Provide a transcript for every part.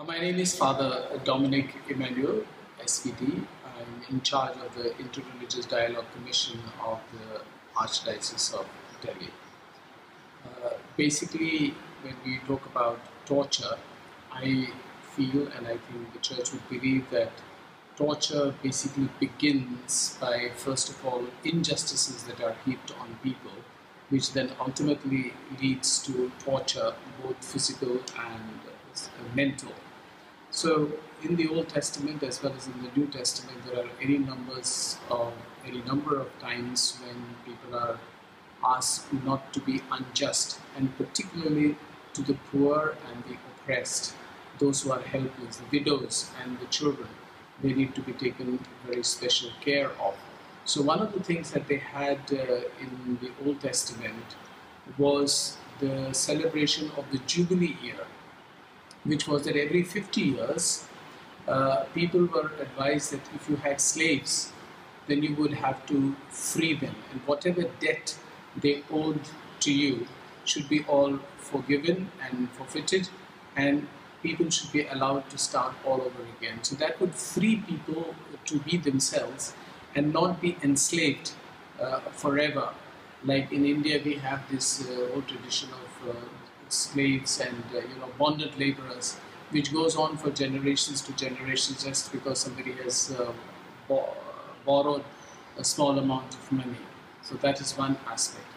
My name is Father Dominic Emmanuel, SVD. I'm in charge of the Interreligious Dialogue Commission of the Archdiocese of Delhi. Basically, when we talk about torture, I feel and I think the Church would believe that torture basically begins by, first of all, injustices that are heaped on people, which then ultimately leads to torture, both physical and mental. So in the Old Testament as well as in the New Testament, there are any number of times when people are asked not to be unjust, and particularly to the poor and the oppressed, those who are helpless, the widows and the children. They need to be taken very special care of. So one of the things that they had in the Old Testament was the celebration of the Jubilee year, which was that every 50 years, people were advised that if you had slaves, then you would have to free them, and whatever debt they owed to you should be all forgiven and forfeited, and people should be allowed to start all over again. So that would free people to be themselves and not be enslaved forever. Like in India, we have this old tradition of slaves and bonded laborers, which goes on for generations to generations just because somebody has borrowed a small amount of money. So that is one aspect.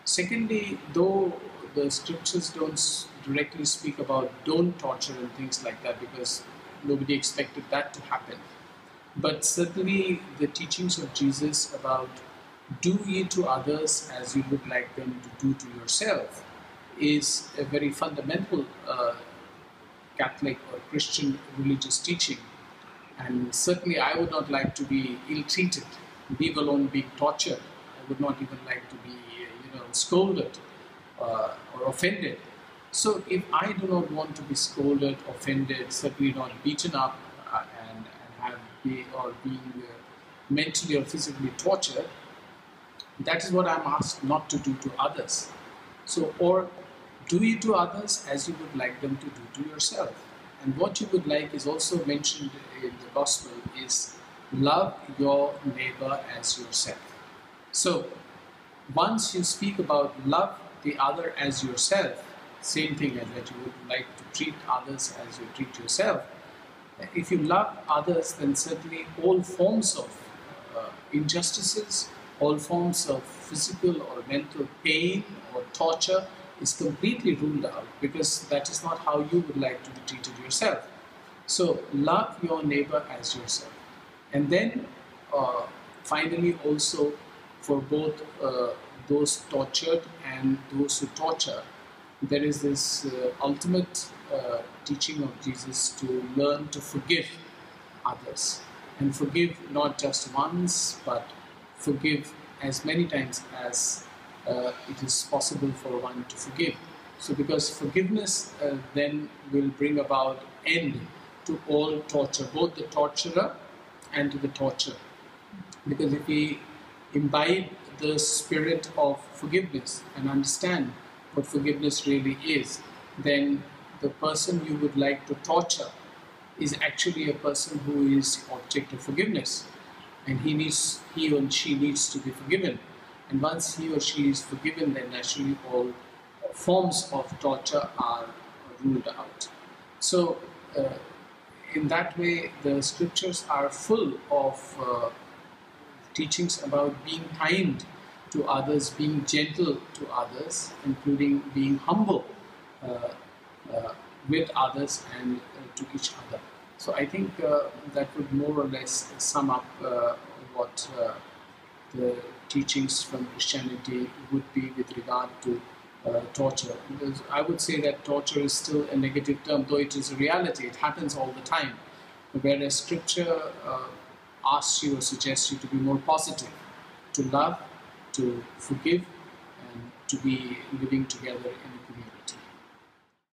Secondly, though the scriptures don't directly speak about don't torture and things like that, because nobody expected that to happen, but certainly the teachings of Jesus about do ye to others as you would like them to do to yourself is a very fundamental Catholic or Christian religious teaching. And certainly I would not like to be ill-treated, leave alone being tortured. I would not even like to be scolded or offended. So if I do not want to be scolded, offended, certainly not beaten up and being mentally or physically tortured, that is what I'm asked not to do to others. So, or do you to others as you would like them to do to yourself. And what you would like is also mentioned in the Gospel is love your neighbor as yourself. So once you speak about love the other as yourself, same thing as that you would like to treat others as you treat yourself. If you love others, then certainly all forms of injustices, all forms of physical or mental pain or torture is completely ruled out, because that is not how you would like to be treated yourself. So love your neighbor as yourself. And then finally also for both those tortured and those who torture, there is this ultimate teaching of Jesus to learn to forgive others, and forgive not just once, but forgive as many times as it is possible for one to forgive. So because forgiveness then will bring about end to all torture, both the torturer and to the tortured. Because if we imbibe the spirit of forgiveness and understand what forgiveness really is, then the person you would like to torture is actually a person who is object of forgiveness, and he or she needs to be forgiven. And once he or she is forgiven, then naturally all forms of torture are ruled out. So in that way, the scriptures are full of teachings about being kind to others, being gentle to others, including being humble with others and to each other. So I think that would more or less sum up what the teachings from Christianity would be with regard to torture. Because I would say that torture is still a negative term, though it is a reality. It happens all the time. Whereas Scripture asks you or suggests you to be more positive, to love, to forgive, and to be living together in